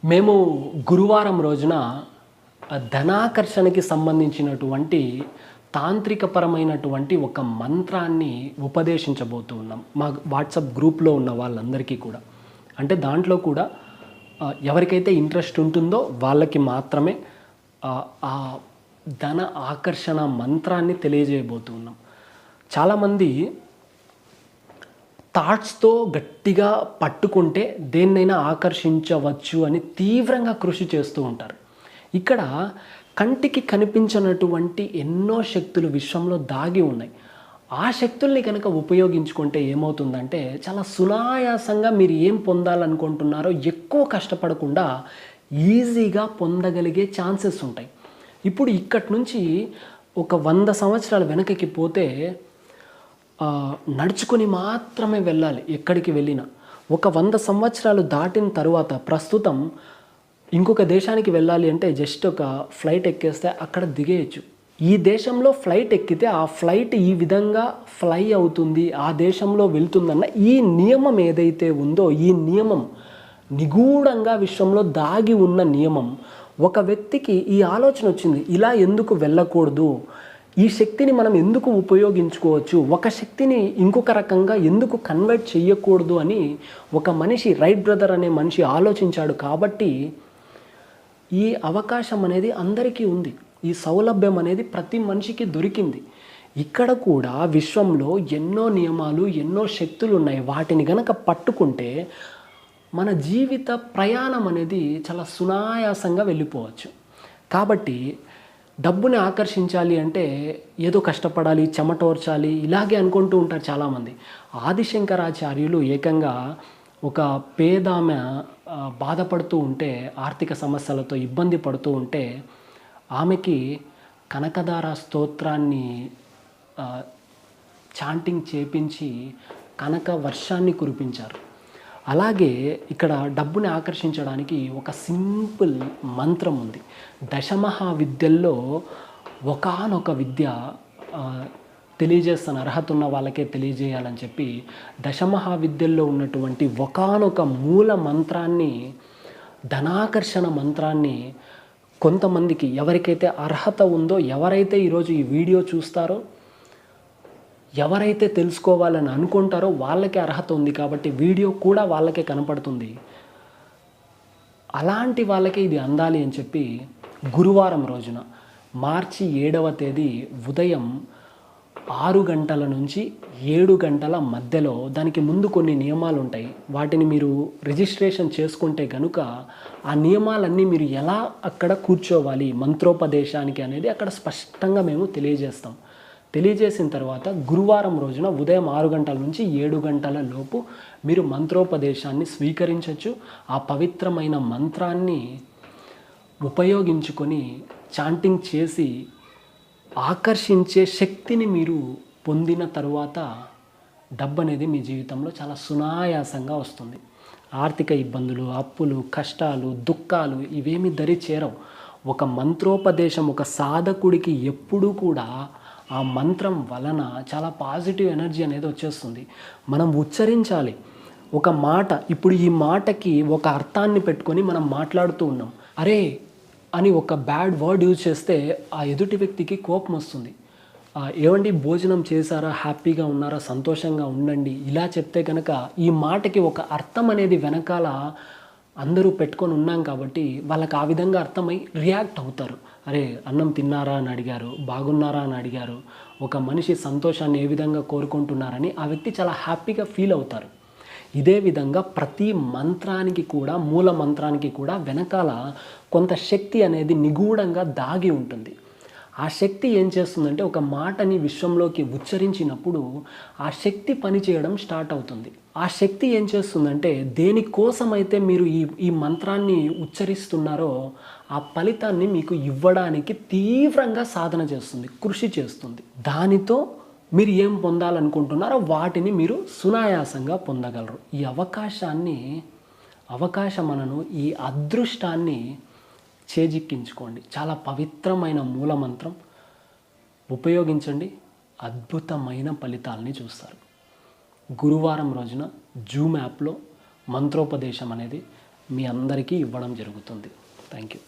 మేము గురువారం రోజున ధనాకర్షణకి సంబంధించినటువంటి తాంత్రికపరమైనటువంటి ఒక మంత్రాన్ని ఉపదేశించబోతూ ఉన్నాం మా వాట్సాప్ గ్రూప్లో ఉన్న వాళ్ళందరికీ కూడా. అంటే దాంట్లో కూడా ఎవరికైతే ఇంట్రెస్ట్ ఉంటుందో వాళ్ళకి మాత్రమే ఆ ధన ఆకర్షణ మంత్రాన్ని తెలియజేయబోతూ ఉన్నాం. చాలామంది థాట్స్తో గట్టిగా పట్టుకుంటే దేన్నైనా ఆకర్షించవచ్చు అని తీవ్రంగా కృషి చేస్తూ ఉంటారు. ఇక్కడ కంటికి కనిపించినటువంటి ఎన్నో శక్తులు విశ్వంలో దాగి ఉన్నాయి. ఆ శక్తుల్ని కనుక ఉపయోగించుకుంటే ఏమవుతుందంటే చాలా సునాయాసంగా మీరు ఏం పొందాలనుకుంటున్నారో ఎక్కువ కష్టపడకుండా ఈజీగా పొందగలిగే ఛాన్సెస్ ఉంటాయి. ఇప్పుడు ఇక్కడి నుంచి ఒక 100 సంవత్సరాల వెనకకి పోతే నడుచుకొని మాత్రమే వెళ్ళాలి. ఎక్కడికి వెళ్ళినా ఒక 100 సంవత్సరాలు దాటిన తరువాత ప్రస్తుతం ఇంకొక దేశానికి వెళ్ళాలి అంటే జస్ట్ ఒక ఫ్లైట్ ఎక్కేస్తే అక్కడ దిగేయచ్చు. ఈ దేశంలో ఫ్లైట్ ఎక్కితే ఆ ఫ్లైట్ ఈ విధంగా ఫ్లై అవుతుంది, ఆ దేశంలో వెళ్తుందన్న ఈ నియమం ఏదైతే ఉందో, ఈ నియమం నిగూఢంగా విశ్వంలో దాగి ఉన్న నియమం. ఒక వ్యక్తికి ఈ ఆలోచన వచ్చింది, ఇలా ఎందుకు వెళ్ళకూడదు, ఈ శక్తిని మనం ఎందుకు ఉపయోగించుకోవచ్చు, ఒక శక్తిని ఇంకొక రకంగా ఎందుకు కన్వర్ట్ చేయకూడదు అని ఒక మనిషి, రైట్ బ్రదర్ అనే మనిషి ఆలోచించాడు. కాబట్టి ఈ అవకాశం అనేది అందరికీ ఉంది, ఈ సౌలభ్యం అనేది ప్రతి మనిషికి దొరికింది. ఇక్కడ కూడా విశ్వంలో ఎన్నో నియమాలు, ఎన్నో శక్తులు ఉన్నాయి. వాటిని గనక పట్టుకుంటే మన జీవిత ప్రయాణం అనేది చాలా సునాయాసంగా వెళ్ళిపోవచ్చు. కాబట్టి డబ్బుని ఆకర్షించాలి అంటే ఏదో కష్టపడాలి, చెమటోర్చాలి, ఇలాగే అనుకుంటూ ఉంటారు చాలామంది. ఆదిశంకరాచార్యులు ఏకంగా ఒక పేదామె బాధపడుతూ ఉంటే, ఆర్థిక సమస్యలతో ఇబ్బంది పడుతూ ఉంటే ఆమెకి కనకదార స్తోత్రాన్ని చాంటింగ్ చేపించి కనక వర్షాన్ని కురిపించారు. అలాగే ఇక్కడ డబ్బుని ఆకర్షించడానికి ఒక సింపుల్ మంత్రం ఉంది. దశమహావిద్యల్లో ఒకానొక విద్య తెలియజేస్తాను, అర్హత ఉన్న వాళ్ళకే తెలియజేయాలని చెప్పి దశమహావిద్యల్లో ఉన్నటువంటి ఒకానొక మూల మంత్రాన్ని, ధనాకర్షణ మంత్రాన్ని కొంతమందికి, ఎవరికైతే అర్హత ఉందో, ఎవరైతే ఈరోజు ఈ వీడియో చూస్తారో, ఎవరైతే తెలుసుకోవాలని అనుకుంటారో వాళ్ళకే అర్హత ఉంది. కాబట్టి వీడియో కూడా వాళ్ళకే కనపడుతుంది. అలాంటి వాళ్ళకే ఇది అందాలి అని చెప్పి గురువారం రోజున మార్చి 7వ తేదీ ఉదయం 6 గంటల నుంచి 7 గంటల మధ్యలో, దానికి ముందు కొన్ని నియమాలు ఉంటాయి. వాటిని మీరు రిజిస్ట్రేషన్ చేసుకుంటే కనుక ఆ నియమాలన్నీ మీరు ఎలా అక్కడ కూర్చోవాలి మంత్రోపదేశానికి అనేది అక్కడ స్పష్టంగా మేము తెలియజేస్తాం. తెలియజేసిన తర్వాత గురువారం రోజున ఉదయం 6 గంటల నుంచి 7 గంటల లోపు మీరు మంత్రోపదేశాన్ని స్వీకరించవచ్చు. ఆ పవిత్రమైన మంత్రాన్ని ఉపయోగించుకొని చాంటింగ్ చేసి ఆకర్షించే శక్తిని మీరు పొందిన తరువాత డబ్బు అనేది మీ జీవితంలో చాలా సునాయాసంగా వస్తుంది. ఆర్థిక ఇబ్బందులు, అప్పులు, కష్టాలు, దుఃఖాలు ఇవేమి దరి చేరవు. ఒక మంత్రోపదేశం ఒక సాధకుడికి ఎప్పుడూ కూడా ఆ మంత్రం వలన చాలా పాజిటివ్ ఎనర్జీ అనేది వచ్చేస్తుంది. మనం ఉచ్చరించాలి ఒక మాట. ఇప్పుడు ఈ మాటకి ఒక అర్థాన్ని పెట్టుకొని మనం మాట్లాడుతూ ఉన్నాం. అరే అని ఒక బ్యాడ్ వర్డ్ యూజ్ చేస్తే ఆ ఎదుటి వ్యక్తికి కోపం వస్తుంది. ఏమండి భోజనం చేశారా, హ్యాపీగా ఉన్నారా, సంతోషంగా ఉండండి, ఇలా చెప్తే కనుక ఈ మాటకి ఒక అర్థం అనేది వెనకాల అందరూ పెట్టుకొని ఉన్నాం కాబట్టి వాళ్ళకి ఆ విధంగా అర్థమై రియాక్ట్ అవుతారు. అరే అన్నం తిన్నారా అని అడిగారు, బాగున్నారా అని అడిగారు, ఒక మనిషి సంతోషాన్ని ఏ విధంగా కోరుకుంటున్నారని ఆ వ్యక్తి చాలా హ్యాపీగా ఫీల్ అవుతారు. ఇదే విధంగా ప్రతి మంత్రానికి కూడా, మూల మంత్రానికి కూడా వెనకాల కొంత శక్తి అనేది నిగూఢంగా దాగి ఉంటుంది. ఆ శక్తి ఏం చేస్తుందంటే ఒక మాటని విశ్వంలోకి ఉచ్చరించినప్పుడు ఆ శక్తి పనిచేయడం స్టార్ట్ అవుతుంది. ఆ శక్తి ఏం చేస్తుందంటే దేనికోసమైతే మీరు ఈ మంత్రాన్ని ఉచ్చరిస్తున్నారో ఆ ఫలితాన్ని మీకు ఇవ్వడానికి తీవ్రంగా సాధన చేస్తుంది, కృషి చేస్తుంది. దానితో మీరు ఏం పొందాలనుకుంటున్నారో వాటిని మీరు సునాయాసంగా పొందగలరు. ఈ అవకాశమనను ఈ అదృష్టాన్ని చేజిక్కించుకోండి. చాలా పవిత్రమైన మూలమంత్రం ఉపయోగించండి, అద్భుతమైన ఫలితాలని చూస్తారు. గురువారం రోజున జూమ్ యాప్లో మంత్రోపదేశం అనేది మీ అందరికీ ఇవ్వడం జరుగుతుంది. Thank you.